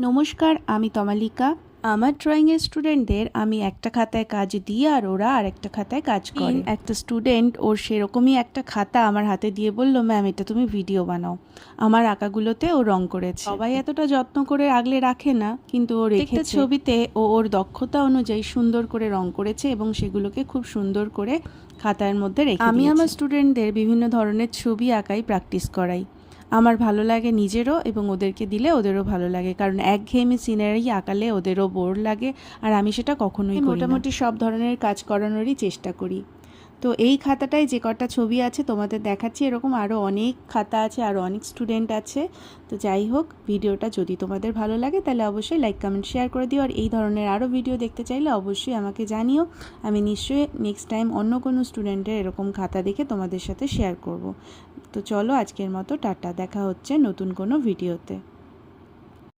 নমস্কার, আমি তমালিকা। আমার ড্রয়িংয়ের স্টুডেন্টদের আমি একটা খাতায় কাজ দিই আর ওরা আরেকটা খাতায় কাজ করে। একটা স্টুডেন্ট ওর সেরকমই একটা খাতা আমার হাতে দিয়ে বলল, ম্যাম এটা তুমি ভিডিও বানাও। আমার আঁকাগুলোতে ও রং করেছে। সবাই এতটা যত্ন করে আগলে রাখে না, কিন্তু ও রেখেছে। ছবিতে ও ওর দক্ষতা অনুযায়ী সুন্দর করে রং করেছে এবং সেগুলোকে খুব সুন্দর করে খাতার মধ্যে রেখে দিয়েছে। আমি আমার স্টুডেন্টদের বিভিন্ন ধরনের ছবি আঁকাই প্র্যাকটিস করাই। আমার ভালো লাগে নিজেরও, এবং ওদেরকে দিলে ওদেরও ভালো লাগে, কারণ একঘেয়েমি সিনারি আঁকালে ওদেরও বোর লাগে, আর আমি সেটা কখনোই করি না। মোটামুটি সব ধরনের কাজ করানোরই চেষ্টা করি। তো এই খাতাটায় যে কটা ছবি আছে তোমাদের দেখাচ্ছি, এরকম আরও অনেক খাতা আছে, আরও অনেক স্টুডেন্ট আছে। তো যাই হোক, ভিডিওটা যদি তোমাদের ভালো লাগে তাহলে অবশ্যই লাইক কমেন্ট শেয়ার করে দিও, আর এই ধরনের আরও ভিডিও দেখতে চাইলে অবশ্যই আমাকে জানিও। আমি নিশ্চয়ই নেক্সট টাইম অন্য কোনো স্টুডেন্টের এরকম খাতা দেখে তোমাদের সাথে শেয়ার করব। তো চলো আজকের মতো টাটা, দেখা হচ্ছে নতুন কোনো ভিডিওতে।